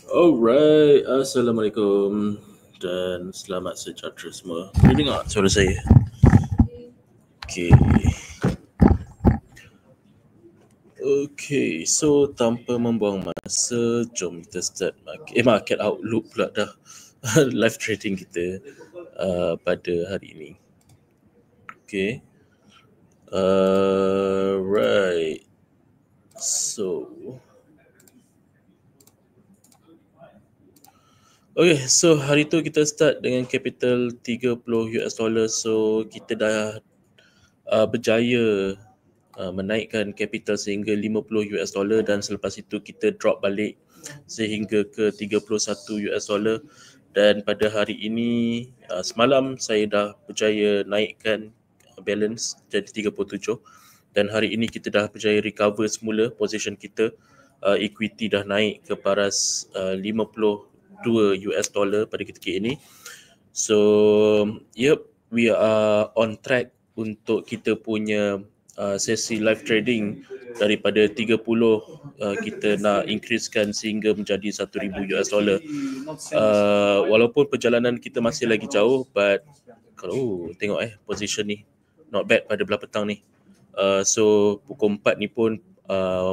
Alright, Assalamualaikum dan selamat sejahtera semua. Boleh dengar suara saya? Okay. Okay, so tanpa membuang masa, jom kita start market outlook pula dah. Live trading kita pada hari ini. Okay. Right. So okay, so hari tu kita start dengan capital 30 US dollar. So kita dah berjaya menaikkan capital sehingga 50 US dollar dan selepas itu kita drop balik sehingga ke 31 US dollar dan pada hari ini semalam saya dah berjaya naikkan balance jadi 37 dan hari ini kita dah berjaya recover semula position kita. Equity dah naik ke paras 52 US dollar pada ketika ini. So, yep, we are on track untuk kita punya sesi live trading daripada 30 kita nak increasekan sehingga menjadi 1,000 US dollar. Walaupun perjalanan kita masih lagi jauh, but kalau tengok position ni not bad pada belah petang ni. So pukul 4 ni pun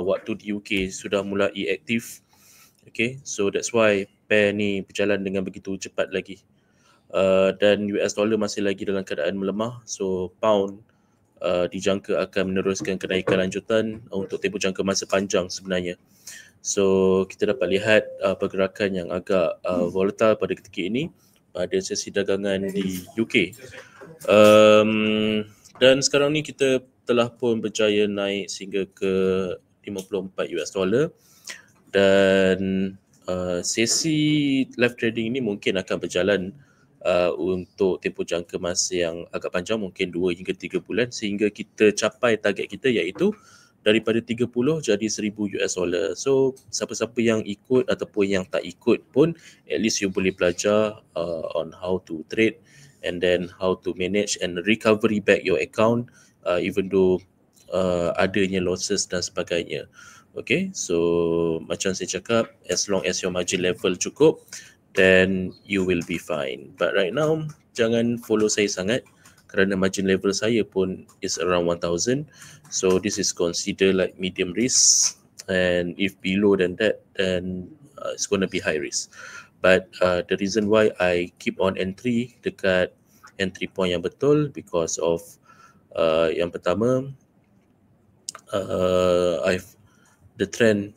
waktu di UK sudah mulai aktif. Okay, so that's why pair ni berjalan dengan begitu cepat lagi. Dan US dollar masih lagi dalam keadaan melemah, so pound dijangka akan meneruskan kenaikan lanjutan untuk tempoh jangka masa panjang sebenarnya. So kita dapat lihat pergerakan yang agak volatile pada ketika ini pada sesi dagangan di UK. Dan sekarang ni kita telah pun berjaya naik sehingga ke 54 US dollar dan sesi live trading ini mungkin akan berjalan untuk tempoh jangka masa yang agak panjang, mungkin 2 hingga 3 bulan sehingga kita capai target kita iaitu daripada 30 jadi 1,000 US dollar. So siapa-siapa yang ikut ataupun yang tak ikut pun at least you boleh belajar on how to trade and then how to manage and recovery back your account even though adanya losses dan sebagainya. Okay, so macam saya cakap, as long as your margin level cukup, then you will be fine. But right now, jangan follow saya sangat kerana margin level saya pun is around 1,000. So this is considered like medium risk, and if below than that, then it's going to be high risk. But the reason why I keep on entry dekat entry point yang betul because of yang pertama, the trend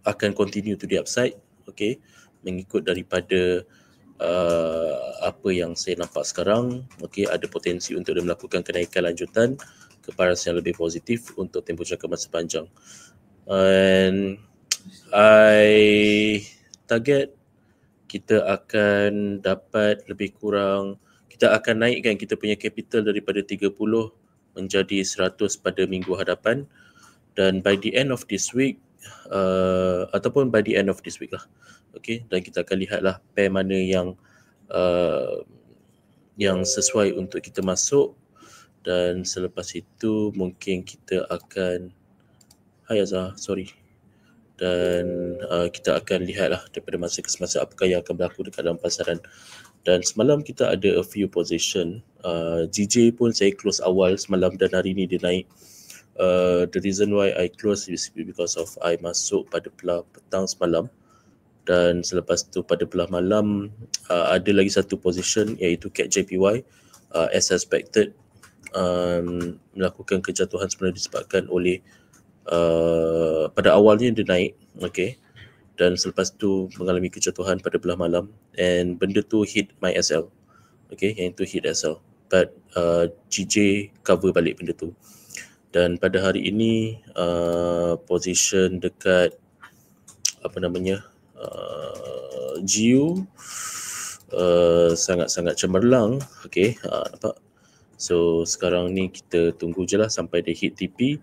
akan continue to the upside, okay, mengikut daripada apa yang saya nampak sekarang. Okay, ada potensi untuk dia melakukan kenaikan lanjutan ke paras yang lebih positif untuk tempoh jangka masa panjang. And I target kita akan dapat lebih kurang, kita akan naikkan kita punya capital daripada 30 menjadi 100 pada minggu hadapan, dan by the end of this week ataupun by the end of this week lah. Okay, dan kita akan lihatlah pair mana yang sesuai untuk kita masuk, dan selepas itu mungkin kita akan dan kita akan lihatlah daripada masa ke semasa apakah yang akan berlaku dekat dalam pasaran. Dan semalam kita ada a few position, GJ pun saya close awal semalam dan hari ni dia naik. The reason why I close is because of I masuk pada belah petang semalam, dan selepas tu pada belah malam ada lagi satu position iaitu CAT JPY as suspected melakukan kejatuhan sebenarnya disebabkan oleh pada awalnya dia naik, okay, dan selepas tu mengalami kejatuhan pada belah malam and benda tu hit my SL, okay, yang itu hit SL, but GJ cover balik benda tu. Dan pada hari ini position dekat GU sangat-sangat cemerlang, okay, nampak. So sekarang ni kita tunggu je lah sampai dia hit TP,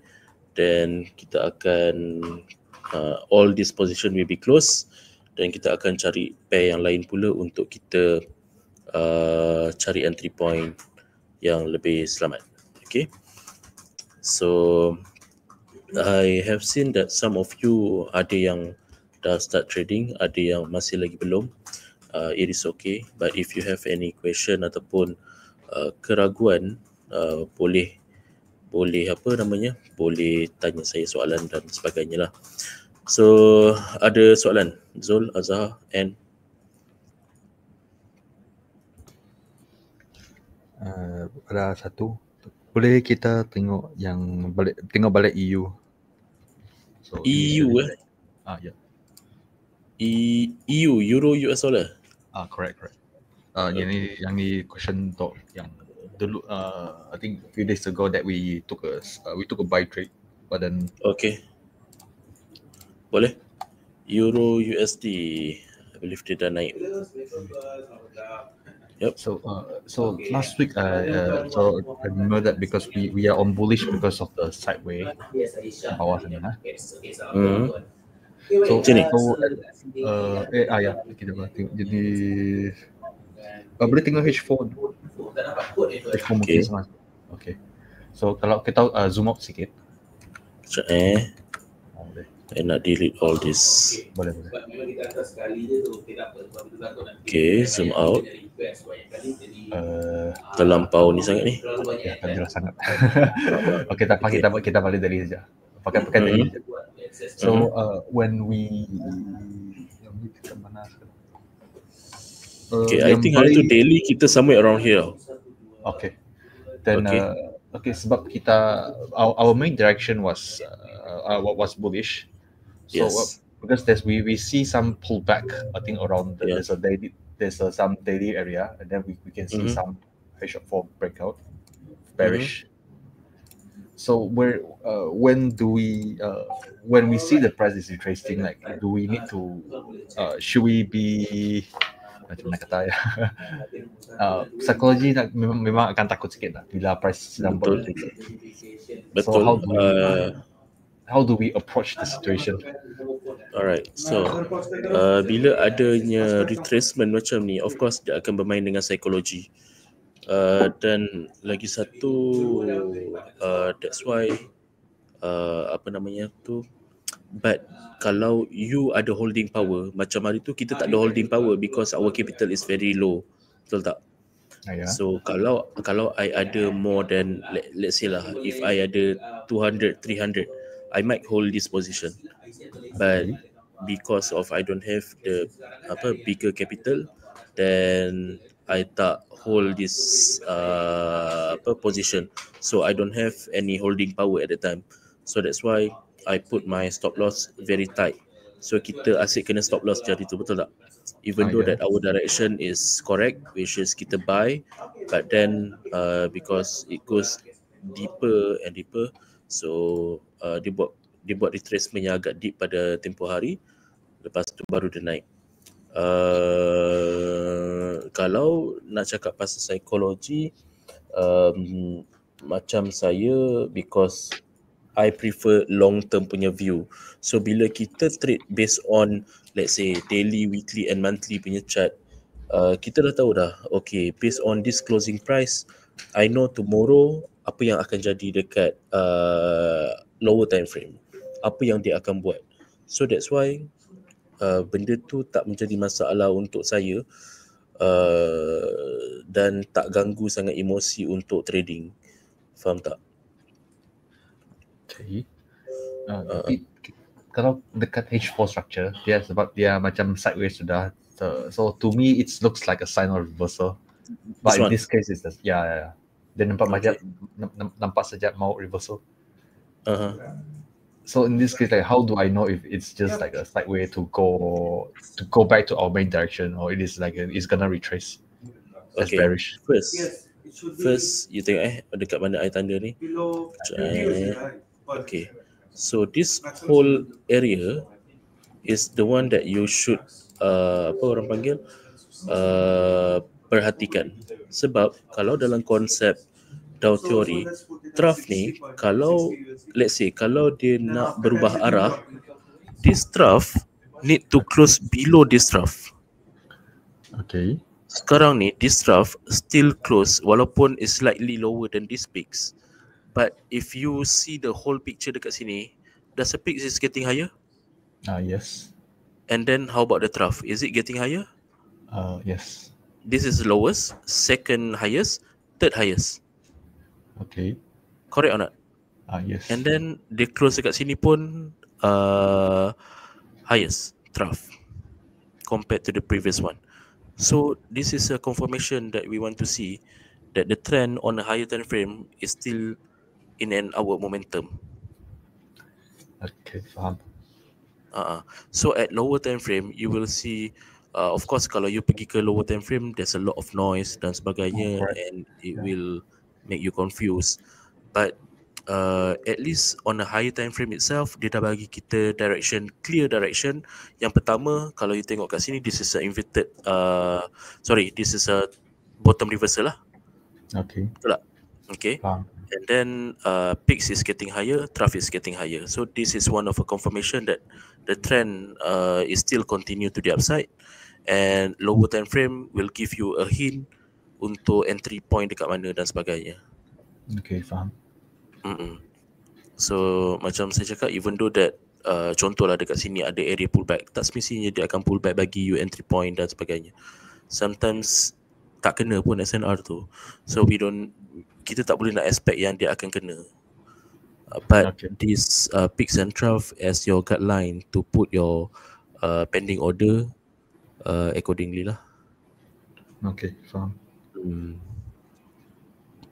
dan kita akan all this position will be close, dan kita akan cari pair yang lain pula untuk kita cari entry point yang lebih selamat. Okay, so I have seen that some of you ada yang dah start trading, ada yang masih lagi belum, it is okay. But if you have any question ataupun keraguan, boleh boleh tanya saya soalan dan sebagainya lah. So ada soalan Zul, Azhar and ada satu, boleh kita tengok balik EU. So EU ya. EU, Euro US dollar. Correct. Yang ni question untuk yang dulu, I think a few days ago that we took a buy trade, but then Okay, boleh. Euro USD, I believe dia dah naik. Yep. So last week, so I remember that because we are on bullish because of the sideway bawah sana. Sini. Ya, kita boleh tengok. Jadi boleh tengok H4 mungkin sama. Okay. So kalau kita zoom out sikit. Sekejap I nak delete all this. Boleh. Okay, zoom out. Terlampau ni sangat ni. Ya, tak jelas sangat. Okay, kita balik dari saja. Pakai dari saja. So when we dekat mana sekarang? Okay, I think hari tu daily kita somewhere around here. Okay. Then okay, sebab kita our main direction was bullish. So because we see some pullback, I think around there's some daily area, and then we can see some H4 breakout, bearish. So when we see the price is retracing, like do we need to should we be macam mana kata ya, psikologi memang akan takut sikit lah bila price sedang betul. So how do we approach the situation? Alright, so bila adanya retracement macam ni, of course dia akan bermain dengan psikologi. Dan lagi satu, that's why but kalau you ada holding power, macam hari tu kita tak ada holding power because our capital is very low, betul tak? So kalau I ada more than let's say lah, if I ada 200, 300, I might hold this position. But because of I don't have the bigger capital, then I tak hold this position. So I don't have any holding power at the time. So that's why I put my stop loss very tight. So kita asyik kena stop loss jadi tu, betul tak? Even though that our direction is correct, which is kita buy, but then because it goes deeper and deeper, so dia buat retracement yang agak deep pada tempoh hari, lepas tu baru dia naik. Kalau nak cakap pasal psikologi, macam saya, because I prefer long term punya view. So bila kita trade based on let's say daily, weekly and monthly punya chart, kita dah tahu dah, okay, based on this closing price, I know tomorrow apa yang akan jadi dekat lower time frame, apa yang dia akan buat. So that's why benda tu tak menjadi masalah untuk saya, dan tak ganggu sangat emosi untuk trading. Faham tak? Okay. Tapi kalau dekat H4 structure, dia sebab dia macam sideways sudah. So to me it looks like a sign of reversal. But in this case it's dia nampak macam nampak saja mau reversal. So in this case, like how do I know if it's just like a sideway to go back to our main direction, or it is like it's gonna retrace as bearish? First you tengok dekat mana I tanda ni. Okay. So this whole area is the one that you should apa orang panggil perhatikan. Sebab kalau dalam konsep Dow Theory, trough ni, kalau let's say kalau dia nak berubah arah, this trough need to close below this trough. Okay. Sekarang ni this trough still close walaupun is slightly lower than this peaks. But if you see the whole picture dekat sini, does the peaks is getting higher? Yes. And then how about the trough? Is it getting higher? Yes. This is lowest, second highest, third highest. Okay. Correct or not? Yes. And then dia close dekat sini pun highest trough compared to the previous one. So this is a confirmation that we want to see that the trend on a higher time frame is still in an upward momentum. Okay, faham. So at lower time frame, you will see, of course, kalau you pergi ke lower time frame, there's a lot of noise dan sebagainya, Correct. and it Yeah. will make you confused. But at least on a higher time frame itself, dia dah bagi kita direction, clear direction. Yang pertama, kalau you tengok kat sini, this is a inverted, this is a bottom reversal lah. Okay. Betul tak? Okay. Faham. And then peaks is getting higher, trough is getting higher. So this is one of a confirmation that the trend is still continue to the upside, and lower time frame will give you a hint untuk entry point dekat mana dan sebagainya. Okay, faham. So macam saya cakap, even though that contohlah dekat sini ada area pullback, tak semestinya dia akan pullback bagi you entry point dan sebagainya. Sometimes tak kena pun SNR tu. So kita tak boleh nak expect yang dia akan kena. But this peaks and trough as your guideline to put your pending order accordingly lah. Okay, faham.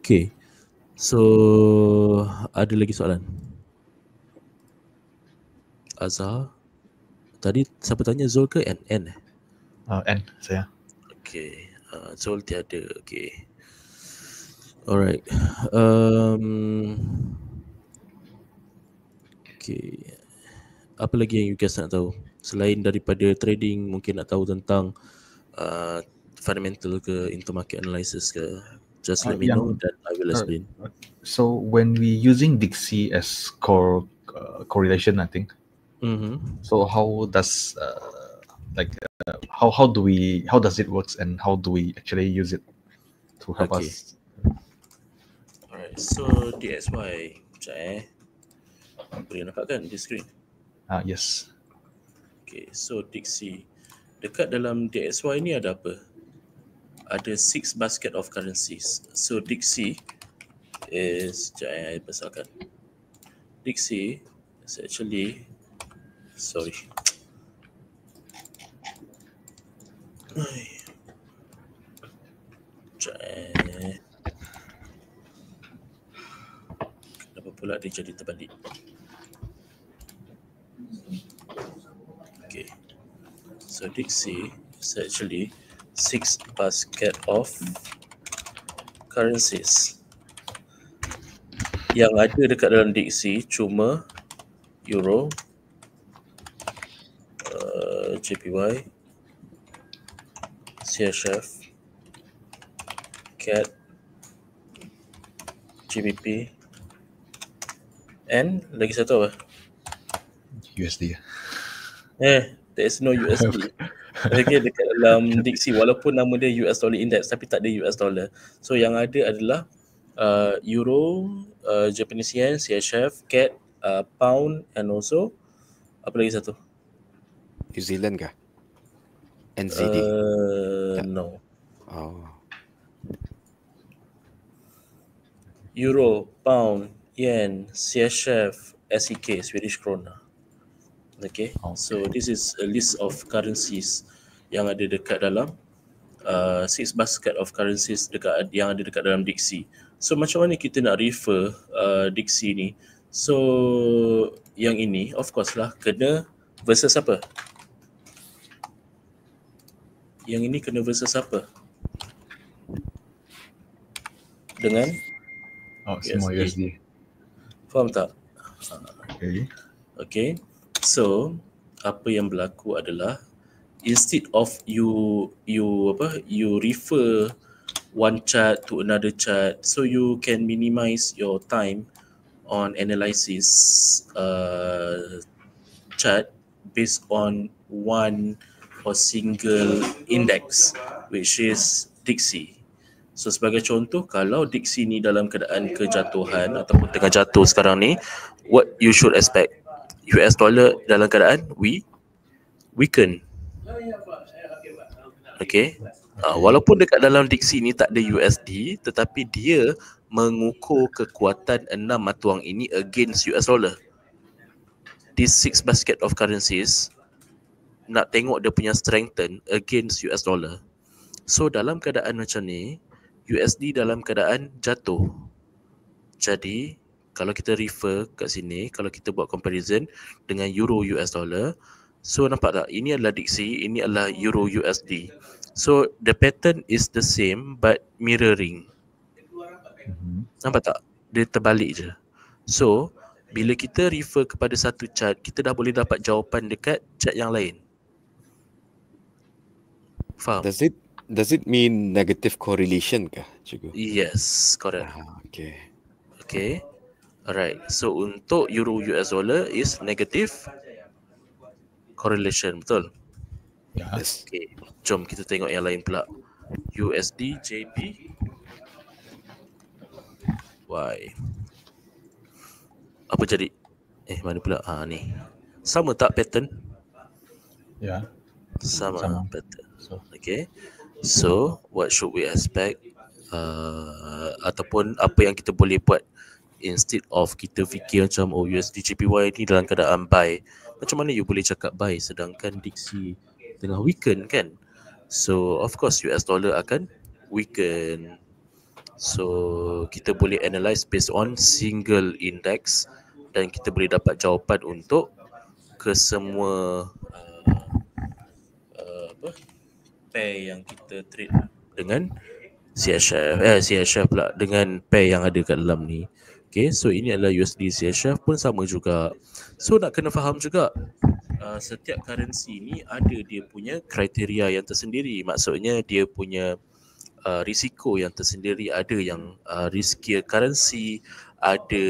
Okay. So ada lagi soalan? Azhar? Tadi siapa tanya, Zul ke N? N N saya. Okay. Zul tiada. Okay. Alright. Okay. Apa lagi yang you guys nak tahu? Selain daripada trading, mungkin nak tahu tentang fundamental ke, intermarket analysis ke? Just let me know that I will explain. So when we using Dixie as correlation, I think. So how does how does it works, and how do we actually use it to help us? Alright, so DXY, boleh nampak kan di screen? Yes. Okay, so Dixie, dekat dalam DXY ni ada apa? Ada 6 basket of currencies. So Dixie is, saya besarkan. Dixie is actually, kenapa pula dia jadi terbalik? Okay, so Dixie is actually 6 basket of currencies. Yang ada dekat dalam Dixie cuma Euro, JPY, CHF, CAD, GBP, and lagi satu apa? USD. There is no USD. Okay, dekat dalam Dixie, walaupun nama dia US dollar index tapi tak ada US dollar. So yang ada adalah Euro, Japanese yen, CHF, CAD, pound, and also apa lagi satu? New Zealand kah? NZD? No. Oh. Euro, pound, yen, CHF, SEK, Swedish krona. Okay, so this is a list of currencies yang ada dekat dalam 6 basket of currencies yang ada dekat dalam Dixie. So macam mana kita nak refer Dixie ni? So yang ini of course lah kena versus apa? Yang ini kena versus apa? Dengan semua USD. Faham tak? Okay. So apa yang berlaku adalah instead of you refer one chart to another chart, so you can minimize your time on analysis chart based on one or single index, which is Dixie. So sebagai contoh, kalau Dixie ni dalam keadaan kejatuhan ataupun tengah jatuh sekarang ni, what you should expect? US dollar dalam keadaan weaken. Okay. Walaupun dekat dalam diksi ni tak ada USD, tetapi dia mengukur kekuatan 6 mata wang ini against US dollar. These 6 basket of currencies nak tengok dia punya strengthen against US dollar. So dalam keadaan macam ni, USD dalam keadaan jatuh. Jadi kalau kita refer kat sini, kalau kita buat comparison dengan euro US dollar, so nampak tak? Ini adalah diksi, ini adalah euro USD. So the pattern is the same but mirroring. Nampak tak? Dia terbalik je. So bila kita refer kepada satu chart, kita dah boleh dapat jawapan dekat chart yang lain. Faham? Does it mean negative correlation kah, cikgu? Yes, correct. Okay. Okay. Alright. So untuk euro US dollar is negative correlation, betul? Yes. Okay. Jom kita tengok yang lain pula. USD JP Y. Apa jadi? Mana pula? Ni. Sama tak pattern? Ya. Sama pattern. Okay. So what should we expect? Ataupun apa yang kita boleh buat instead of kita fikir macam USD JPY ni dalam keadaan buy, macam mana you boleh cakap buy sedangkan diksi tengah weaken kan? So of course US dollar akan weaken. So kita boleh analyse based on single index dan kita boleh dapat jawapan untuk kesemua pair yang kita trade dengan CHF pula dengan pair yang ada kat dalam ni. Okay, so ini adalah USD CHF pun sama juga. So nak kena faham juga setiap currency ni ada dia punya kriteria yang tersendiri. Maksudnya dia punya risiko yang tersendiri. Ada yang riskier currency, ada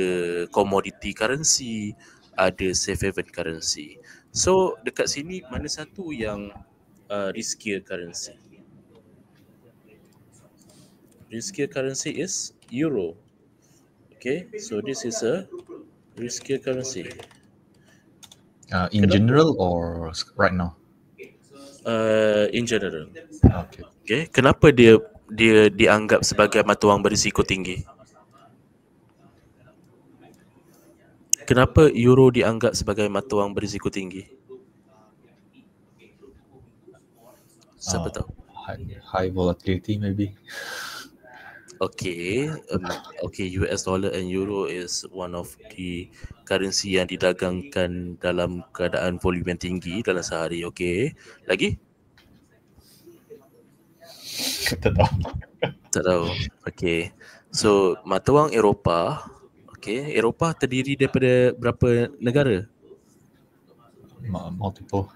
commodity currency, ada safe haven currency. So dekat sini mana satu yang riskier currency? Riskier currency is euro. Okay, so this is a riskier currency. In general or right now? In general. Okay. Okay, kenapa dia dianggap sebagai mata wang berisiko tinggi? Kenapa euro dianggap sebagai mata wang berisiko tinggi? Siapa tahu? High volatility maybe. Okay, US dollar and euro is one of the currency yang didagangkan dalam keadaan volume yang tinggi dalam sehari. Okay, lagi? Tak tahu. Tak tahu. Okay, so mata wang Eropah. Okay, Eropah terdiri daripada berapa negara? Multiple.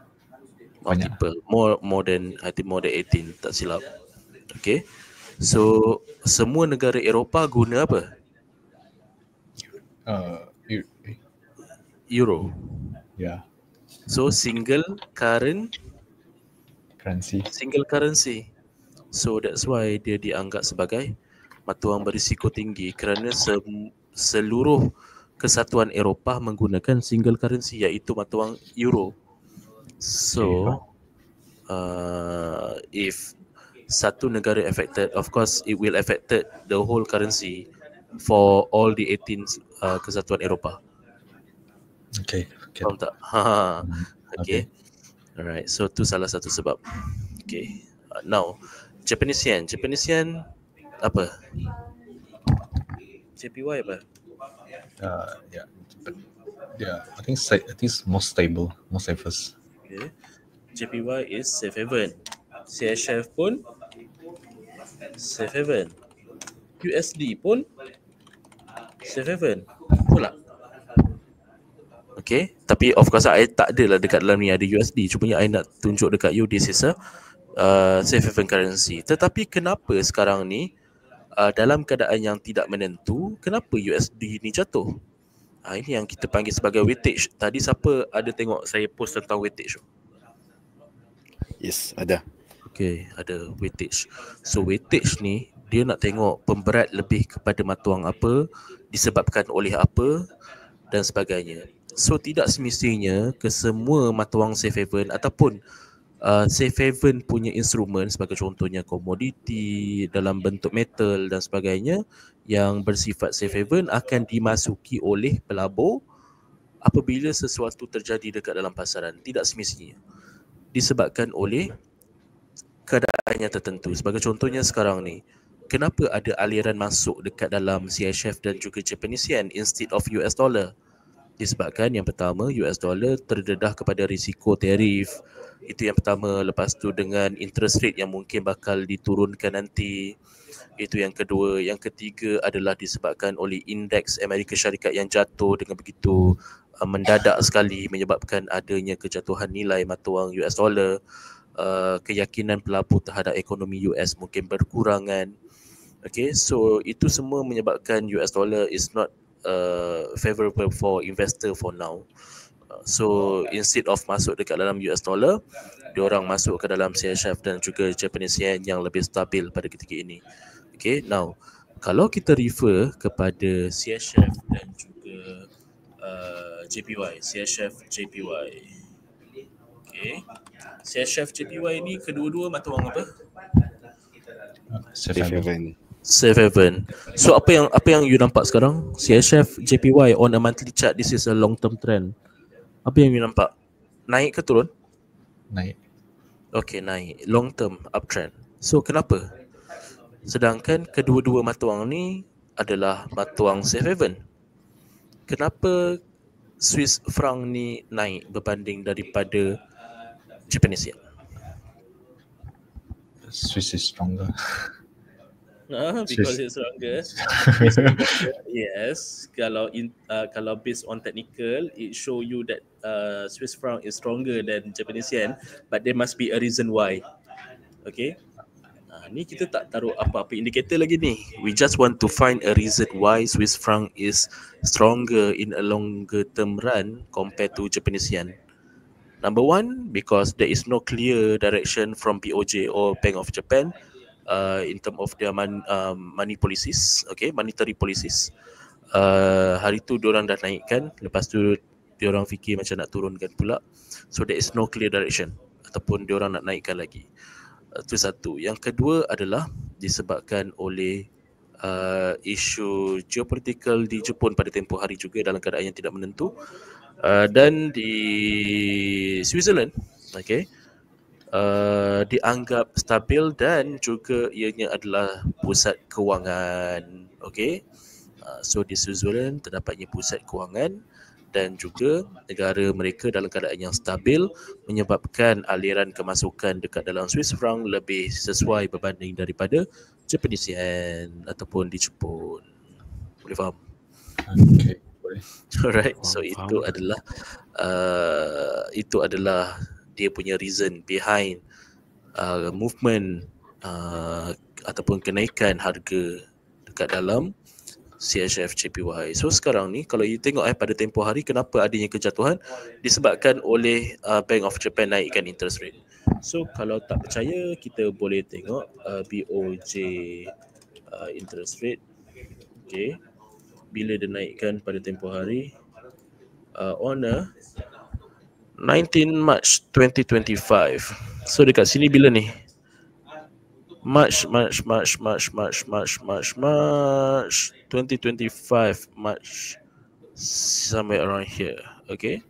More than, I think more than 18, tak silap. Okay, so semua negara Eropah guna apa? Euro. Yeah. So single currency. So that's why dia dianggap sebagai mata wang berisiko tinggi kerana seluruh kesatuan Eropah menggunakan single currency iaitu mata wang euro. So if satu negara affected, of course it will affected the whole currency for all the 18 kesatuan Eropah. Okay. Faham tak? Okay. Alright, so tu salah satu sebab. Okay. Now Japanese yen apa? JPY apa? I think it's more stable, more safest. Okay. JPY is safe haven. CHF pun safe haven. USD pun safe haven. Betul tak? Okay, tapi of course I tak adalah dekat dalam ni ada USD. Cumanya I nak tunjuk dekat you this is a safe haven currency. Tetapi kenapa sekarang ni dalam keadaan yang tidak menentu, kenapa USD ni jatuh? Ini yang kita panggil sebagai weightage. Tadi siapa ada tengok saya post tentang weightage? Yes, ada. Okay, ada weightage. So weightage ni dia nak tengok pemberat lebih kepada mata wang apa, disebabkan oleh apa dan sebagainya. So tidak semestinya kesemua mata wang safe haven ataupun safe haven punya instrumen sebagai contohnya komoditi dalam bentuk metal dan sebagainya yang bersifat safe haven akan dimasuki oleh pelabur apabila sesuatu terjadi dekat dalam pasaran. Tidak semestinya. Disebabkan oleh keadaan yang tertentu. Sebagai contohnya sekarang ni, kenapa ada aliran masuk dekat dalam CHF dan juga Japanese yen instead of US dollar? Disebabkan yang pertama US dollar terdedah kepada risiko tarif. Itu yang pertama. Lepas tu dengan interest rate yang mungkin bakal diturunkan nanti. Itu yang kedua. Yang ketiga adalah disebabkan oleh indeks Amerika Syarikat yang jatuh dengan begitu mendadak sekali menyebabkan adanya kejatuhan nilai mata wang US dollar. Keyakinan pelabur terhadap ekonomi US mungkin berkurangan. Okay, so itu semua menyebabkan US dollar is not favorable for investor for now. So instead of masuk dekat dalam US dollar, diorang masuk ke dalam CHF dan juga Japanese yen yang lebih stabil pada ketika ini. Okay, now kalau kita refer kepada CHF dan juga JPY, CHF JPY. Okay, CHF JPY ni kedua-dua mata wang apa? Safe haven. Safe haven. So apa yang you nampak sekarang? CHF JPY on a monthly chart, this is a long term trend. Apa yang you nampak? Naik ke turun? Naik. Okay, naik. Long term uptrend. So kenapa? Sedangkan kedua-dua mata wang ni adalah mata wang safe haven. Kenapa Swiss franc ni naik berbanding daripada Japanese yen? Swiss is stronger. Because it's stronger. Yes, kalau based on technical, it show you that Swiss franc is stronger than Japanese yen, but there must be a reason why. Okay. Ni kita tak taruh apa-apa indikator lagi ni. We just want to find a reason why Swiss franc is stronger in a longer term run compared to Japanese yen. Number one, because there is no clear direction from BOJ or Bank of Japan in terms of their money policies, okay, monetary policies. Hari tu diorang dah naikkan, lepas tu diorang fikir macam nak turunkan pula. So there is no clear direction ataupun diorang nak naikkan lagi. Itu satu. Yang kedua adalah disebabkan oleh isu geopolitikal di Jepun pada tempoh hari juga dalam keadaan yang tidak menentu. Dan di Switzerland, okay, dianggap stabil dan juga ianya adalah pusat kewangan. Okay, so di Switzerland terdapatnya pusat kewangan dan juga negara mereka dalam keadaan yang stabil menyebabkan aliran kemasukan dekat dalam Swiss franc lebih sesuai berbanding daripada Japanese yen ataupun di Jepun. Boleh faham? Okay, boleh. Alright, so itu adalah dia punya reason behind movement ataupun kenaikan harga dekat dalam CHF JPY. So sekarang ni kalau you tengok pada tempoh hari, kenapa adanya kejatuhan? Disebabkan oleh Bank of Japan naikkan interest rate. So kalau tak percaya, kita boleh tengok BOJ interest rate. Okay, bila dia naikkan pada tempoh hari on 19 March 2025. So dekat sini bila ni? March 2025, March, somewhere around here. Okay,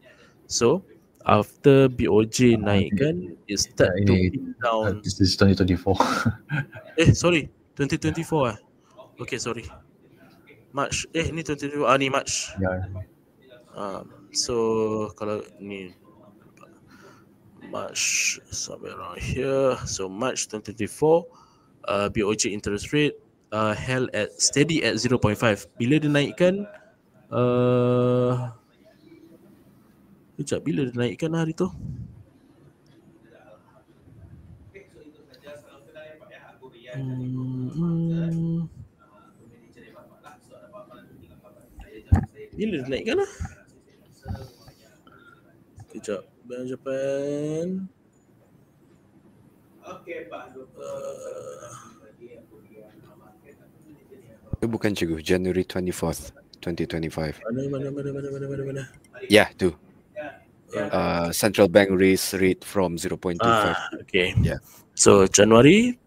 so after BOJ naikkan, it start to pin down. This is 2024. Sorry, 2024 Okay, sorry. March, ni 2024, ni March. Yeah. So kalau ni March, somewhere around here. So March 2024, BOJ interest rate held at steady at 0.5. Bila dia naikkan bila dia naikkan hari tu? Bila dia naikkan lah? Kejap, Bank Japan. Itu bukan cikgu, January 24th, 2025. Mana. Yeah, tu. Central bank raise rate from 0.25. Okay. Yeah. So January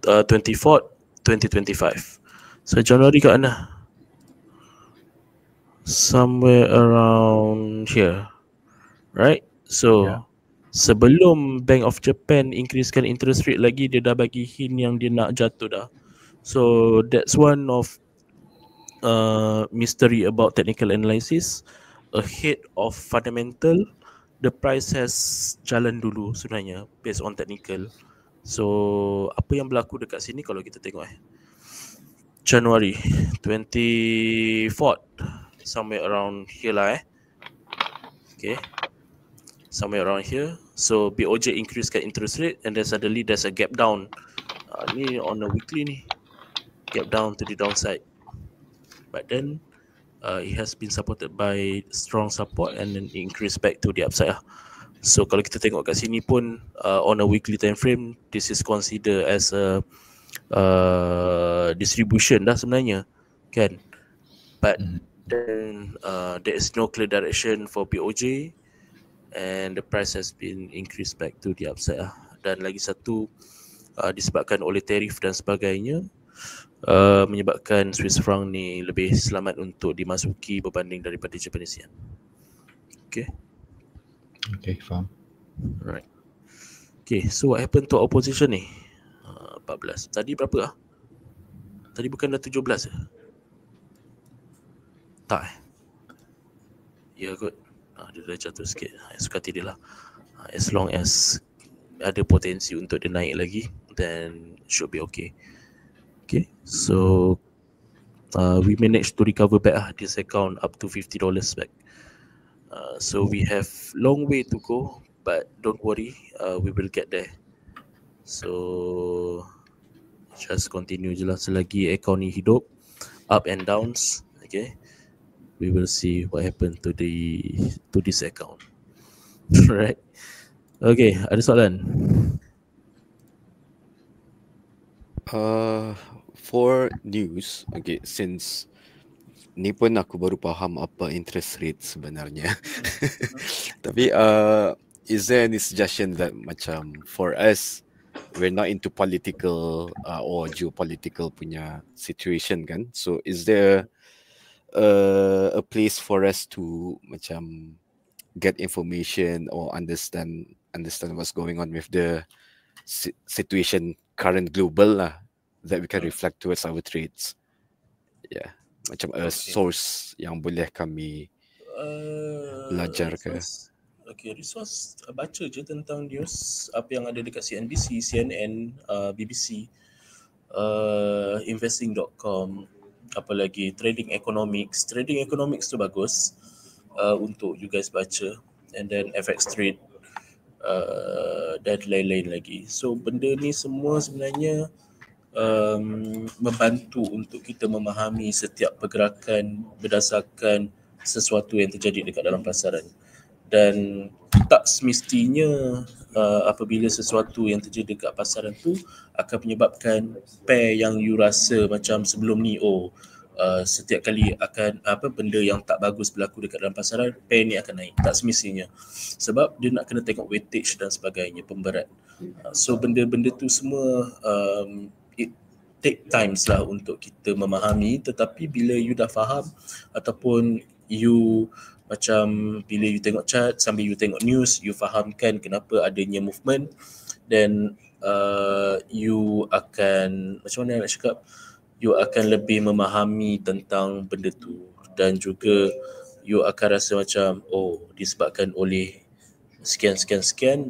24th 2025. So January kat mana? Somewhere around here. Right? So sebelum Bank of Japan increasekan interest rate lagi, dia dah bagi hint yang dia nak jatuh dah. So that's one of mystery about technical analysis. Ahead of fundamental, the price has jalan dulu sebenarnya based on technical. So apa yang berlaku dekat sini kalau kita tengok January 24th, somewhere around here lah okay, somewhere around here. So BOJ increasekan interest rate and then suddenly there's a gap down. Ni on a weekly ni, gap down to the downside, but then it has been supported by strong support and then increase back to the upside lah. So kalau kita tengok kat sini pun on a weekly time frame, this is considered as a distribution dah sebenarnya kan, but then there is no clear direction for BOJ and the price has been increased back to the upside lah. Dan lagi satu, disebabkan oleh tarif dan sebagainya, menyebabkan Swiss franc ni lebih selamat untuk dimasuki berbanding daripada Japanese yen. Okay, faham. Right. Okay, so what happened to our position ni? 14. Tadi berapa Tadi bukan dah 17 ke? Tak Ya kot. Dia dah jatuh sikit. Suka hati dia lah. As long as ada potensi untuk dia naik lagi, then should be okay. Okay, so we managed to recover back this account up to $50 back. So we have long way to go, but don't worry, we will get there. So just continue je lah selagi account ni hidup, up and downs. Okay, we will see what happened to this account. Right. Okay, ada soalan? For news, okay, since ni pun aku baru faham apa interest rate sebenarnya. Tapi is there any suggestion that macam for us, we're not into political or geopolitical punya situation kan? So is there a place for us to macam get information or understand what's going on with the situation current global lah, that we can reflect towards our trades? Yeah, macam a source yang boleh kami belajar ke? Okay, resource baca je tentang news apa yang ada dekat CNBC, CNN, BBC, investing.com, apa lagi, Trading Economics tu bagus untuk you guys baca, and then FX Trade dan lain-lain lagi. So benda ni semua sebenarnya membantu untuk kita memahami setiap pergerakan berdasarkan sesuatu yang terjadi dekat dalam pasaran. Dan tak semestinya apabila sesuatu yang terjadi dekat pasaran tu akan menyebabkan pair yang you rasa macam sebelum ni, setiap kali akan benda yang tak bagus berlaku dekat dalam pasaran, pair ni akan naik. Tak semestinya. Sebab dia nak kena tengok weightage dan sebagainya, pemberat. So benda-benda tu semua it take times lah untuk kita memahami. Tetapi bila you dah faham ataupun you macam bila you tengok chart sambil you tengok news, you fahamkan kenapa adanya movement, then you akan, macam mana nak cakap, you akan lebih memahami tentang benda tu, dan juga you akan rasa macam disebabkan oleh sekian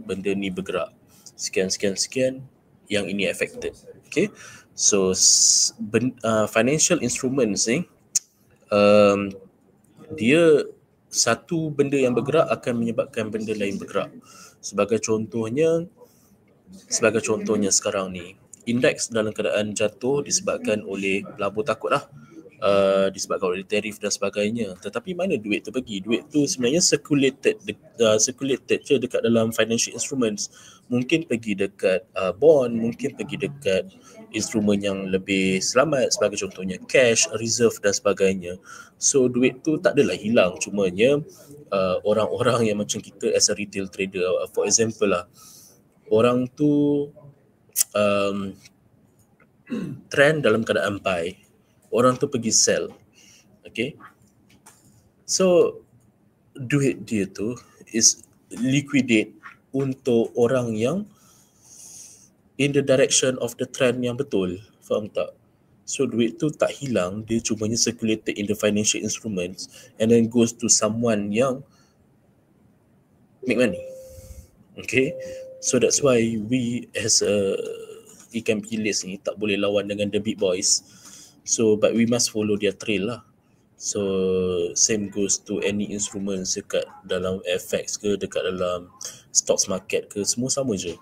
benda ni bergerak, sekian yang ini affected. Okay, so financial instruments ni dia satu benda yang bergerak akan menyebabkan benda lain bergerak. Sebagai contohnya sekarang ni, indeks dalam keadaan jatuh disebabkan oleh pelabur takut lah. disebabkan oleh tarif dan sebagainya. Tetapi mana duit tu pergi? Duit tu sebenarnya circulated je dekat dalam financial instruments. Mungkin pergi dekat bond, mungkin pergi dekat instrumen yang lebih selamat, sebagai contohnya cash, reserve dan sebagainya. So duit tu tak adalah hilang, cumanya orang-orang yang macam kita as a retail trader, for example lah, orang tu trend dalam keadaan buy, orang tu pergi sell. Okay, so duit dia tu is liquidate untuk orang yang in the direction of the trend yang betul. Faham tak? So duit tu tak hilang, dia cumanya circulated in the financial instruments and then goes to someone yang make money. Okay, so that's why we as a ikan bilis ni tak boleh lawan dengan the big boys. So but we must follow their trail lah. So same goes to any instruments dekat dalam FX ke, dekat dalam stocks market ke, semua sama je.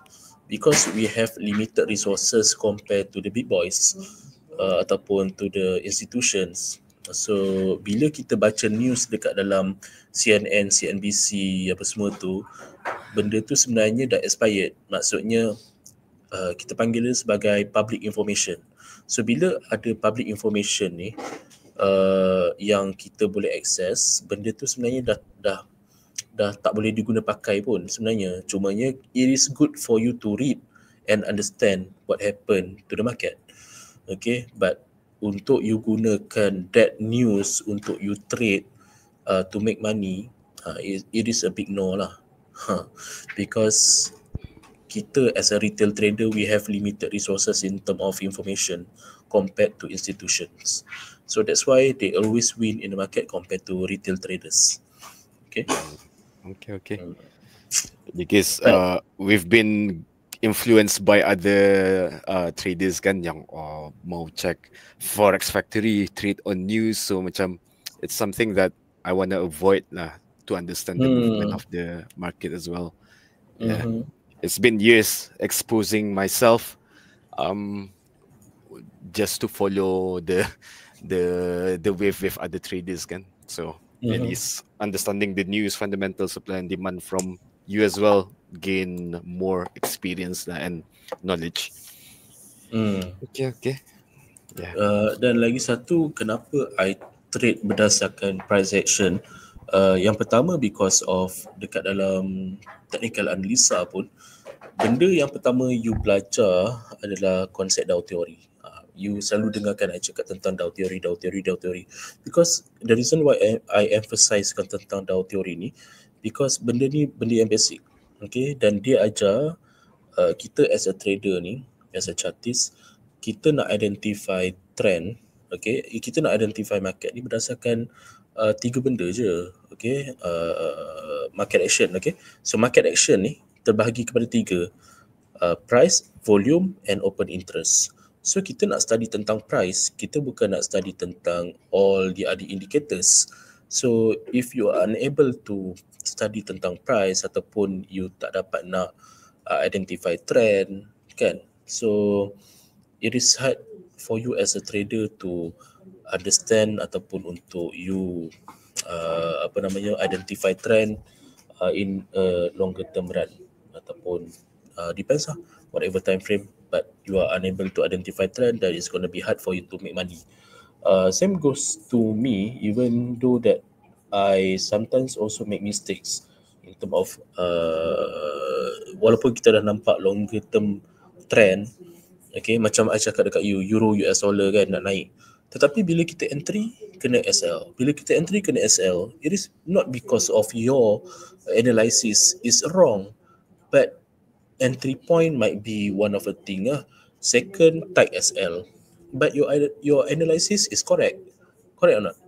Because we have limited resources compared to the big boys ataupun to the institutions. So bila kita baca news dekat dalam CNN, CNBC apa semua tu, benda tu sebenarnya dah expired. Maksudnya kita panggil dia sebagai public information. So bila ada public information ni yang kita boleh access, benda tu sebenarnya dah tak boleh diguna pakai pun sebenarnya. Cumanya it is good for you to read and understand what happened to the market. Okay, but untuk you gunakan that news untuk you trade to make money, it is a big no lah. Because kita as a retail trader, we have limited resources in terms of information compared to institutions. So that's why they always win in the market compared to retail traders. Okay. Okay. Because we've been influenced by other traders kan yang mau check Forex Factory, trade on news. So macam it's something that I want to avoid lah, to understand the movement of the market as well. Yeah. It's been years exposing myself just to follow the wave with other traders kan. So at least understanding the news, fundamental supply and demand from you as well, gain more experience and knowledge. Okay. Yeah. Dan lagi satu, kenapa I trade berdasarkan price action? Yang pertama, because of dekat dalam technical analisa pun, benda yang pertama you belajar adalah konsep Dow Theory. You selalu dengarkan I cakap tentang Dow Theory. Because the reason why I emphasizekan tentang Dow Theory ni, because benda ni benda yang basic. Okay, dan dia ajar kita as a trader ni, as a chartist, kita nak identify trend. Okay, kita nak identify market ni berdasarkan 3 benda je. Okay, market action. Okay, so market action ni terbahagi kepada 3, price, volume and open interest. So kita nak study tentang price, kita bukan nak study tentang all the other indicators. So if you are unable to study tentang price ataupun you tak dapat nak identify trend kan, so it is hard for you as a trader to understand ataupun untuk you identify trend in a longer term run ataupun depends lah, whatever time frame, but you are unable to identify trend, that is going to be hard for you to make money. Same goes to me, even though that I sometimes also make mistakes in terms of walaupun kita dah nampak longer term trend, okay, macam I cakap dekat you, Euro US dollar kan nak naik, tetapi bila kita entry kena SL, it is not because of your analysis is wrong, but entry point might be one of the thing. Second, tight SL, but your analysis is correct or not?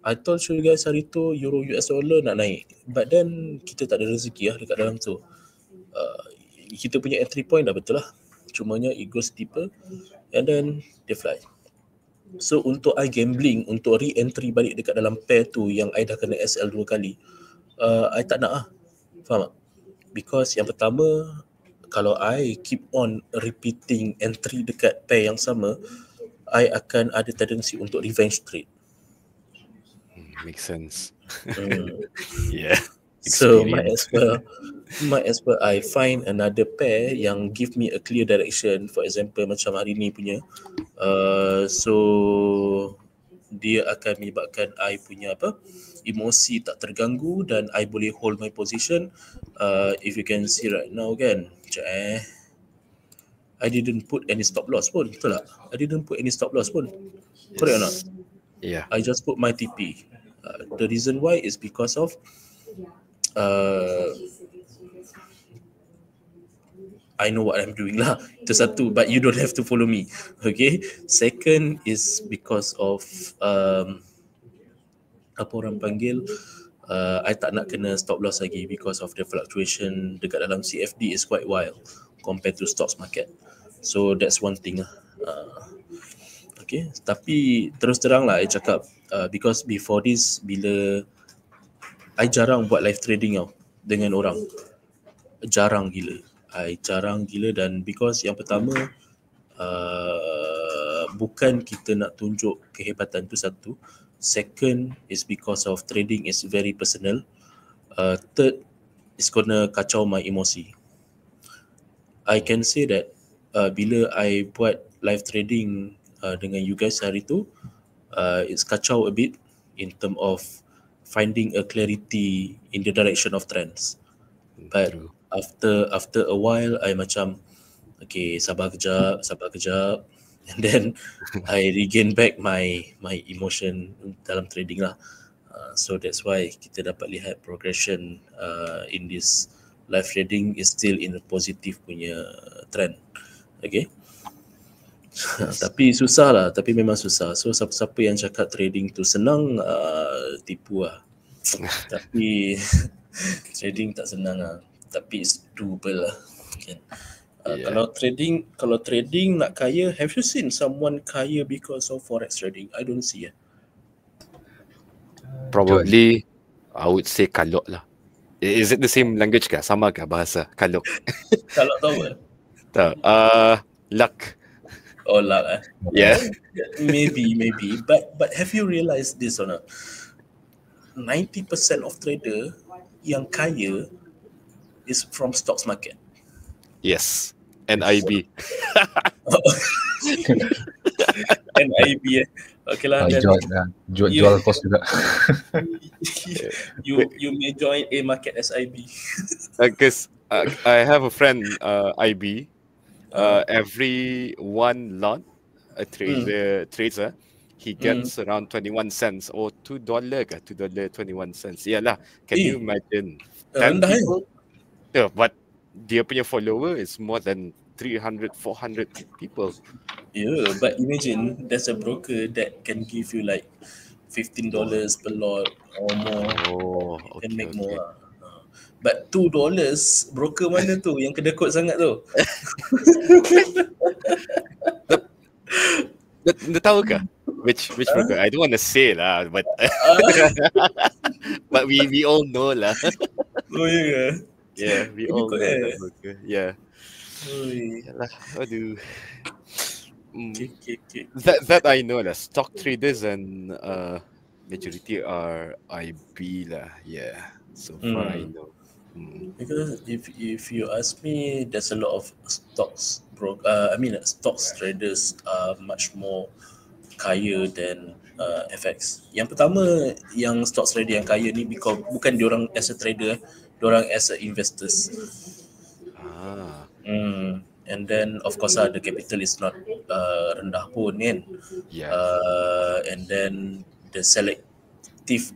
I told you guys hari tu Euro US dollar nak naik, but then kita tak ada rezeki dekat dalam tu. Kita punya entry point dah betul lah, cumanya it goes deeper and then they fly. So untuk I gambling, untuk re-entry balik dekat dalam pair tu yang I dah kena SL 2 kali, I tak nak faham tak? Because yang pertama, kalau I keep on repeating entry dekat pair yang sama, I akan ada tendency untuk revenge trade. Makes sense. Hmm. Yeah. So Experience. might as well I find another pair yang give me a clear direction. For example macam hari ni punya. So dia akan menyebabkan I punya emosi tak terganggu dan I boleh hold my position. If you can see right now kan, I didn't put any stop loss pun, betul tak? I didn't put any stop loss pun. Correct or not? Yeah. I just put my TP. The reason why is because of I know what I'm doing lah. Itu satu, but you don't have to follow me. Okay. Second is because of apa orang panggil, I tak nak kena stop loss lagi because of the fluctuation dekat dalam CFD is quite wild compared to stocks market. So that's one thing lah. Okay, tapi terus terang lah I cakap, because before this, bila I jarang buat live trading tau dengan orang. Jarang gila. I jarang gila, dan because yang pertama, bukan kita nak tunjuk kehebatan tu satu. Second is because of trading is very personal. Third is gonna kacau my emosi. I can say that bila I buat live trading dengan you guys hari tu, it's kacau a bit in term of finding a clarity in the direction of trends. But after a while, I macam okay, sabar kejap, and then I regain back my emotion dalam trading lah. So that's why kita dapat lihat progression in this live trading is still in a positive punya trend. Okay. Tapi susah lah, tapi memang susah. So siapa-siapa yang cakap trading tu senang, tipu lah. Tapi trading tak senang lah. Tapi it's doable lah. Okay. Kalau trading nak kaya, have you seen someone kaya because of forex trading? I don't see. Probably, I would say kalok lah. Is it the same language kah? Sama kah bahasa kalok? Kalok tahu kan? Tak. Luck. Oh, luck. Yeah. Maybe. But have you realized this or not? 90% of trader yang kaya is from stocks market. Yes. NIB. NIB Okay lah. Jual kos juga. you may join a market SIB. Because I have a friend, IB. Every one lot a trader trades, he gets around 21 cents or $2 kah? $2.21. Yalah. Can you imagine? 10 people? Yeah, but dia punya follower is more than 300, 400 people. Yeah, but imagine there's a broker that can give you like $15 per lot or more. Oh, can make more. But $2, broker mana tu yang kedekut sangat tu? Dah tahu ke? Which broker? I don't want to say lah, but but we all know lah. Oh yeah. Yeah, we all know that broker. Yeah. Yalah, aduh. Okay. That I know lah. Stock traders and majority are IB lah. Yeah, so far I know. Because if you ask me, there's a lot of stocks stocks traders are much more kaya than FX. Yang pertama, yang stocks trader yang kaya ni because bukan diorang as a trader, diorang as a investors. And then of course the capital is not rendah pun kan. Yeah. And then the selective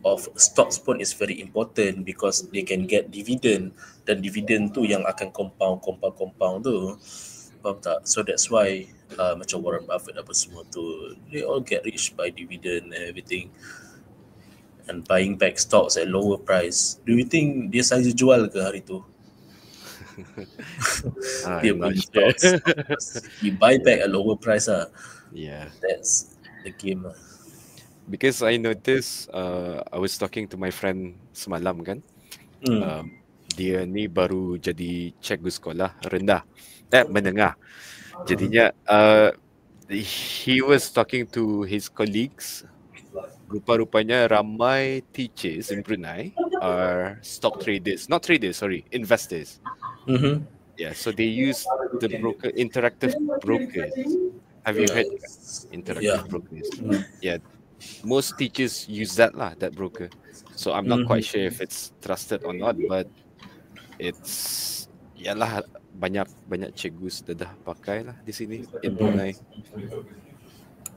of stocks pun is very important because they can get dividend, dan dividend tu yang akan compound tu. Faham tak? So that's why macam Warren Buffett apa semua tu, they all get rich by dividend and everything, and buying back stocks at lower price. Do you think dia saja jual ke hari tu? Dia beli stocks, he buy back at lower price lah. Yeah, that's the game lah. Because I noticed, I was talking to my friend semalam kan, dia ni baru jadi cikgu sekolah rendah, menengah. Jadinya he was talking to his colleagues. Rupa-rupanya ramai teachers in Brunei are stock traders, not traders, sorry, investors. Mm-hmm. Yeah, so they use the broker, interactive brokers. Have you heard Yeah. interactive brokers? Yeah, most teachers use that broker. So I'm not quite Mm-hmm. sure if it's trusted or not, but it's yalah banyak cikgu dah pakai lah di sini in Brunei.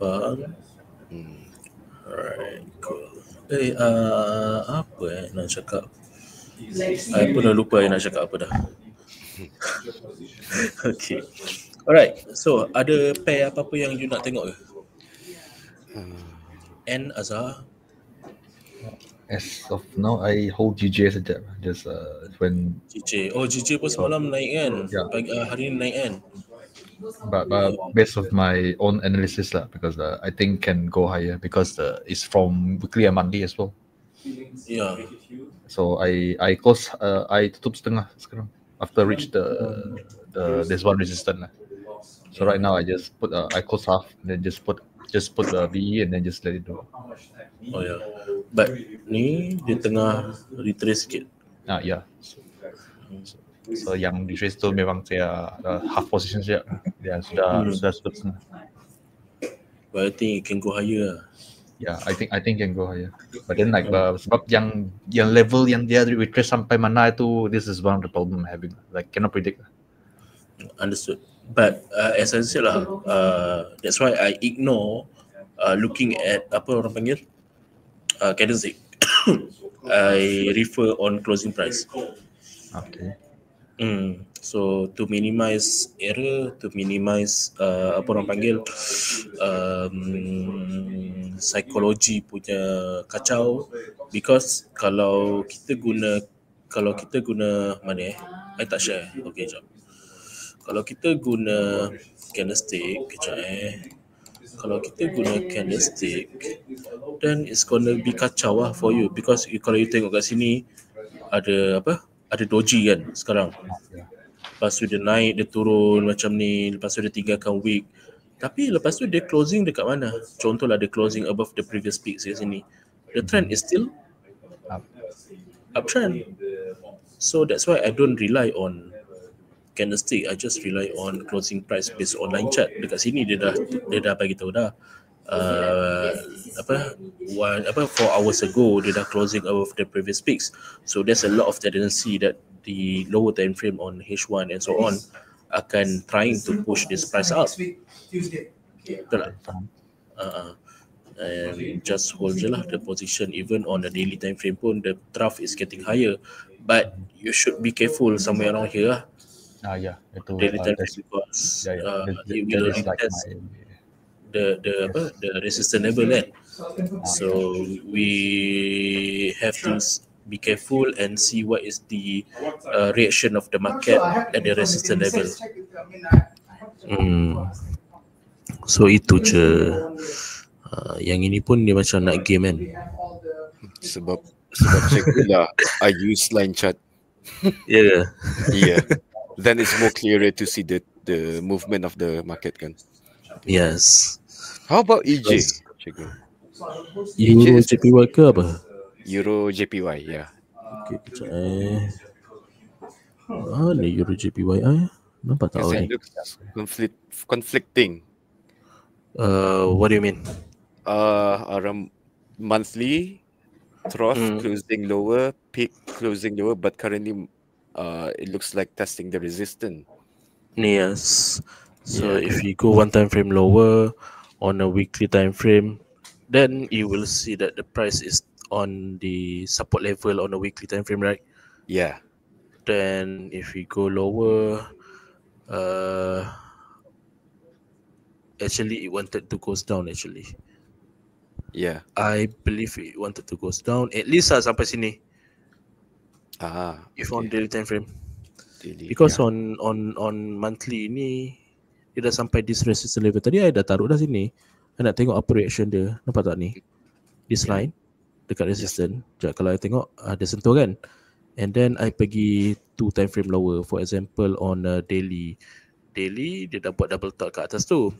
Hmm. Alright, cool. Apa nak cakap? I pun dah lupa nak cakap apa dah. Okay. Alright, so ada pair apa-apa yang you nak tengok ke? And Azhar? As of now, I hold GJ saja. Just when. GJ. Oh, GJ pun semalam naik kan? Yeah. Pagi, hari ni naik kan? But based of my own analysis lah, because I think can go higher because it's from weekly and monthly as well. Yeah. So I close I tutup setengah sekarang after reach the there's one resistance lah. So right now I just put I close half and then just put the BE and then just let it do. Oh yeah. But ni dia tengah retrace sikit. Yeah. So yang retrace tu memang saya half position saja. Dia sudah setengah. But I think it can go higher lah. Yeah, I think can go higher. But then like sebab yang level yang dia retrace sampai mana itu, this is one of the problem I'm having. Like cannot predict. Understood. But as I said lah, that's why I ignore looking at apa orang panggil candlestick. I refer on closing price. Okay. So to minimize error, to minimize apa orang panggil psikologi punya kacau, because kalau kita guna mana I tak share. Okay, jap. Kalau kita guna candlestick, kalau kita guna candlestick, then it's gonna be kacau lah for you, because kalau you tengok kat sini ada apa? Ada doji kan sekarang. Lepas tu dia naik, dia turun macam ni, lepas tu dia tinggalkan wick. Tapi lepas tu dia closing dekat mana? Contohlah dia closing above the previous peak kat sini. The trend is still uptrend. So that's why I don't rely on candlestick. I just rely on closing price based on line chart. Dekat sini dia dah bagi tahu dah. 4 hours ago dia dah closing above the previous peaks. So there's a lot of tendency that the lower time frame on H1 and so on akan trying to push this price up. Betul tak? And just hold je lah the position. Even on the daily time frame pun the trough is getting higher, but you should be careful somewhere around here lah. Yeah, itu Daily time frame, because it will retest the resistance level kan. So we have to be careful and see what is the reaction of the market at the resistance level. So itu je. Yang ini pun dia macam nak game kan. Sebab cikgu lah I use line chart. Yeah. Then it's more clearer to see the movement of the market kan. Yes. How about EJ? Cikgu. Euro JPY ke apa? Euro JPY, yeah. Okay, kejap ni Euro JPY nampak tak ni? Conflicting. What do you mean? Around monthly trough closing lower, peak closing lower, but currently it looks like testing the resistance. Yes. So if you go one time frame lower on a weekly time frame, then you will see that the price is on the support level on a weekly time frame, right? Yeah. Then if we go lower, actually it wanted to go down actually. Yeah. I believe it wanted to go down at least sampai sini. If on daily time frame. Because on monthly ni dia dah sampai this resistance level. Tadi I dah taruh dah sini. I nak tengok apa reaction dia. Nampak tak ni? This line dekat resistance. Sekejap, kalau I tengok dia sentuh kan. And then I pergi 2 time frame lower. For example on daily. Daily dia dah buat double top kat atas tu.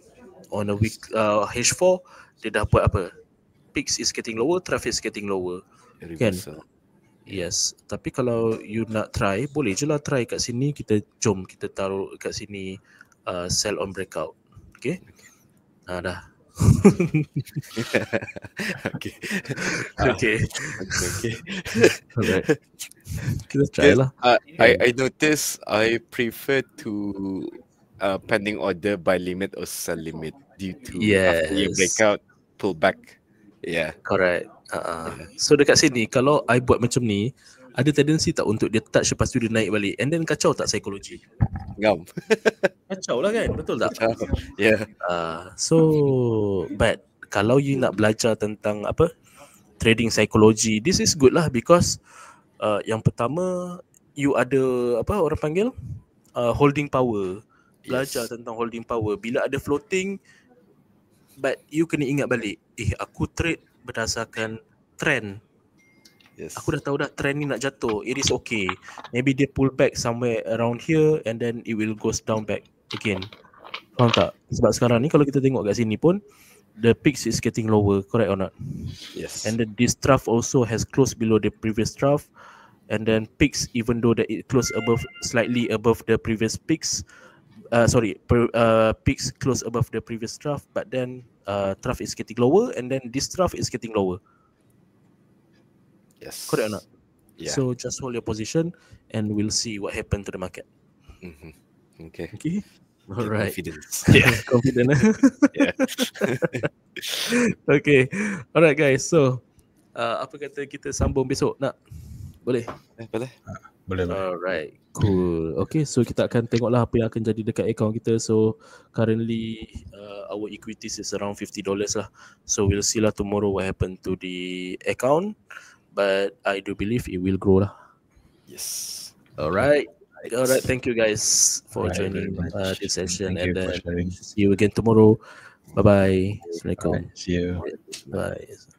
On a week H4 dia dah buat apa? PIX is getting lower, traffic is getting lower. Reversal. Yes, tapi kalau you nak try, boleh je lah try kat sini. Kita taruh kat sini sell on breakout. Okay. Dah. Okay. Okay. Alright. Kita try lah. I notice I prefer to pending order buy limit or sell limit due to after you break out, pull back. Yeah. Correct. So dekat sini kalau I buat macam ni, ada tendency tak untuk dia touch lepas tu dia naik balik, and then kacau tak psikologi? Ngam. Kacau lah kan, betul tak? Yeah. So but kalau you nak belajar tentang apa trading psychology, this is good lah, because yang pertama you ada apa orang panggil holding power. Belajar tentang holding power. Bila ada floating, but you kena ingat balik, aku trade berdasarkan trend. Yes. Aku dah tahu dah trend ni nak jatuh. It is okay. Maybe dia pull back somewhere around here and then it will goes down back again. Faham tak? Sebab sekarang ni kalau kita tengok kat sini pun, the peaks is getting lower, correct or not? Yes. And then this trough also has closed below the previous trough, and then peaks, even though that it closed above, slightly above the previous peaks, peaks close above the previous trough, but then trough is getting lower, and then this trough is getting lower. Yes. Correct or not? Yeah. So just hold your position and we'll see what happened to the market. Okay. Alright. Confidence. Yeah. Confident. Yeah. Okay. Alright guys. So apa kata kita sambung besok nak? Boleh? Boleh. Boleh. Alright. Cool. Okay, so kita akan tengoklah apa yang akan jadi dekat account kita. So currently our equities is around $50 lah. So we'll see lah tomorrow what happened to the account. But I do believe it will grow lah. Yes. Alright. Thank you guys for joining this session. Thank you and for sharing. see you again tomorrow. Bye bye. Assalamualaikum. See you. Bye.